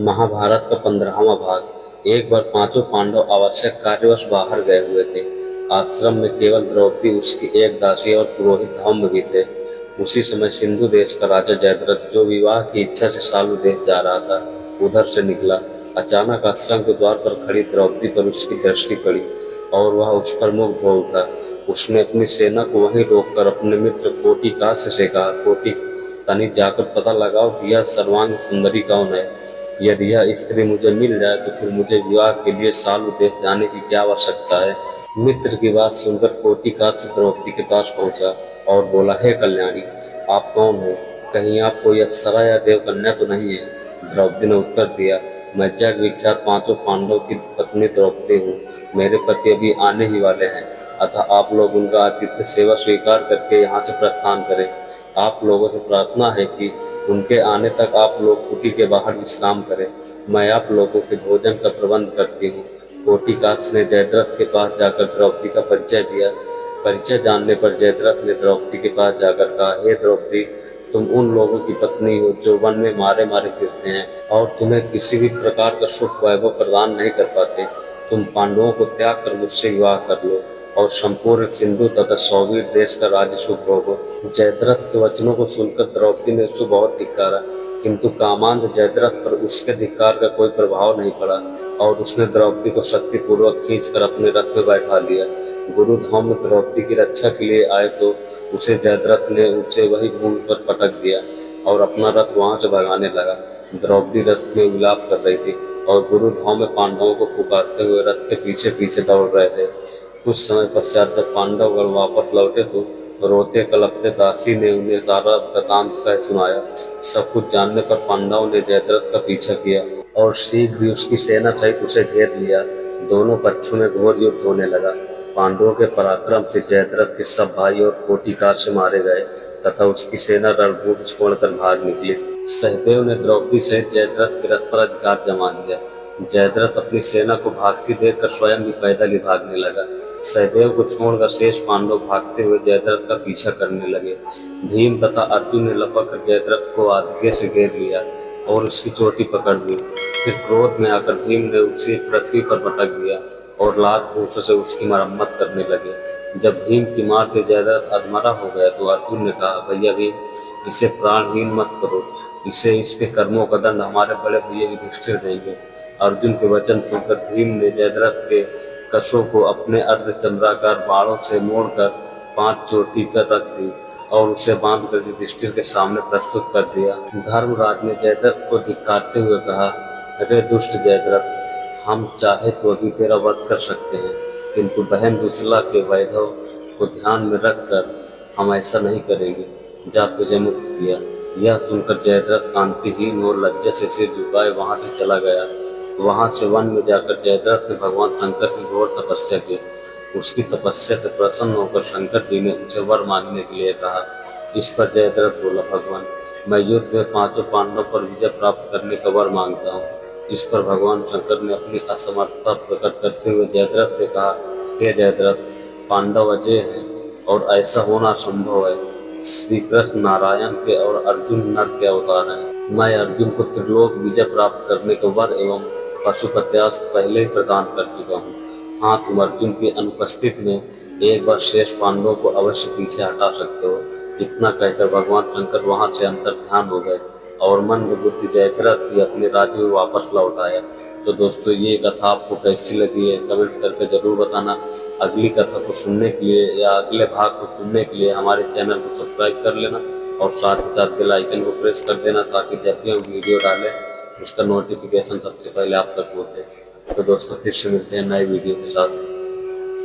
महाभारत का 15वां भाग। एक बार पांचों पांडव आवश्यक कार्यवश बाहर गए हुए थे। आश्रम में केवल द्रौपदी, उसकी एक दासी और पुरोहित धौम्य भी थे। उसी समय सिंधु देश का राजा जयद्रथ, जो विवाह की इच्छा से सालू देश जा रहा था, उधर से निकला। अचानक आश्रम के द्वार पर खड़ी द्रौपदी पर उसकी दृष्टि पड़ी और वह उस पर मुग्ध हो उठा। उसने अपनी सेना को वहीं रोककर अपने मित्र कोटिकास से कहा, कोटि, तनिक जाकर पता लगाओ कि यह सर्वांग सुंदरी कौन है। यदि यह स्त्री मुझे मिल जाए तो फिर मुझे विवाह के लिए सालू देश जाने की क्या आवश्यकता है। मित्र की बात सुनकर कोटिकास द्रौपदी के पास पहुंचा और बोला, हे कल्याणी, आप कौन हो? कहीं आप कोई अप्सरा या देवकन्या तो नहीं है? द्रौपदी ने उत्तर दिया, मैं जग विख्यात पांचों पांडव की पत्नी द्रौपदी हूँ। मेरे पति अभी आने ही वाले हैं, अतः आप लोग उनका आतिथ्य सेवा स्वीकार करके यहाँ से प्रस्थान करें। आप लोगों से प्रार्थना है कि उनके आने तक आप लोग कुटी के बाहर विश्राम करें। मैं आप लोगों के भोजन का प्रबंध करती हूँ। कोटिकास ने जयद्रथ के पास जाकर द्रौपदी का परिचय दिया। परिचय जानने पर जयद्रथ ने द्रौपदी के पास जाकर कहा, हे द्रौपदी, तुम उन लोगों की पत्नी हो जो वन में मारे मारे फिरते हैं और तुम्हें किसी भी प्रकार का सुख वैभव प्रदान नहीं कर पाते। तुम पांडवों को त्याग कर मुझसे विवाह कर लो और संपूर्ण सिंधु तथा सौवीर देश का राज्य सुख भोगो। जयद्रथ के वचनों को सुनकर द्रौपदी ने उसको बहुत धिक्कारा, किंतु कामांध जयद्रथ पर उसके धिक्कार का कोई प्रभाव नहीं पड़ा और उसने द्रौपदी को शक्तिपूर्वक खींचकर अपने रथ में बैठा लिया। गुरु धौम्य द्रौपदी की रक्षा के लिए आए तो उसे जयद्रथ ने उसे वही भूमि पर पटक दिया और अपना रथ वहां से भगाने लगा। द्रौपदी रथ में विलाप कर रही थी और गुरु धौम्य पांडवों को पुकारते हुए रथ के पीछे पीछे दौड़ रहे थे। कुछ समय पश्चात जब पांडवगण वापस लौटे तो रोते कलपते दासी ने उन्हें सारा वृतांत कह सुनाया। सब कुछ जानने पर पांडवों ने जयद्रथ का पीछा किया और शीघ्र ही उसकी सेना सहित उसे घेर लिया। दोनों पक्षों में घोर युद्ध होने लगा। पांडवों के पराक्रम से जयद्रथ के सब भाई और कोटिकास से मारे गए तथा उसकी सेना रणभूमि छोड़कर भाग निकली। सहदेव ने द्रौपदी सहित जयद्रथ के रथ पर अधिकार जमा लिया। जयद्रथ अपनी सेना को भागती देखकर स्वयं भी पैदल ही भागने लगा। सहदेव को छोड़कर शेष पांडव भागते हुए जयद्रथ का पीछा करने लगे। भीम तथा अर्जुन ने लपक कर जयद्रथ को आगे से घेर लिया और उसकी चोटी पकड़ ली। फिर क्रोध में आकर भीम ने उसे पृथ्वी पर पटक दिया और लात घूंसों से उसकी मरम्मत करने लगे। जब भीम की मार से जयद्रथ अधमरा हो गया तो अर्जुन ने कहा, भैया भीम, इसे प्राणहीन मत करो, इसे इसके कर्मों का दंड हमारे बड़े भैया युधिष्ठिर देंगे। अर्जुन के वचन सुनकर भीम ने जयद्रथ के कशों को अपने अर्धचंद्राकार बाणों से मोड़कर 5 चोटी कर रख दी और उसे बांधकर युधिष्ठिर के सामने प्रस्तुत कर दिया। धर्मराज ने जयद्रथ को धिक्कारते हुए कहा, अरे दुष्ट जयद्रथ, हम चाहे तो अभी तेरा वध कर सकते हैं, किंतु बहन दुसला के वैभव को ध्यान में रखकर हम ऐसा नहीं करेंगे। जा, तुझे मुक्त किया। यह सुनकर जयद्रथ कांतिहीन और लज्जा से सिर झुकाए वहां से चला गया। वहां से वन में जाकर जयद्रथ ने भगवान शंकर की घोर तपस्या की। उसकी तपस्या से प्रसन्न होकर शंकर जी ने उसे वर मांगने के लिए कहा। इस पर जयद्रथ बोला, भगवान, मैं युद्ध में पांचों पांडवों पर विजय प्राप्त करने का वर मांगता हूँ। इस पर भगवान शंकर ने अपनी असमर्थता प्रकट करते हुए जयद्रथ से कहा, हे जयद्रथ, पांडव अजय हैं और ऐसा होना संभव है। श्री कृष्ण नारायण के और अर्जुन नर के अवतार हैं। मैं अर्जुन को त्रिलोक विजय प्राप्त करने का वर एवं पशुपत्यास्त्र पहले ही प्रदान कर चुका हूँ। हाँ, तुम अर्जुन की अनुपस्थित में एक बार शेष पांडवों को अवश्य पीछे हटा सकते हो। इतना कहकर भगवान शंकर वहां से अंतर ध्यान हो गए और मंद बुद्धि जयद्रथ भी अपने राज्य में वापस लौट आया। तो दोस्तों, ये कथा आपको कैसी लगी है कमेंट्स करके जरूर बताना। अगली कथा को सुनने के लिए या अगले भाग को सुनने के लिए हमारे चैनल को सब्सक्राइब कर लेना और साथ ही साथ बेल आइकन को प्रेस कर देना, ताकि जब भी हम वीडियो डालें उसका नोटिफिकेशन सबसे पहले आप तक पहुंचे। तो दोस्तों, फिर से मिलते हैं नए वीडियो के साथ।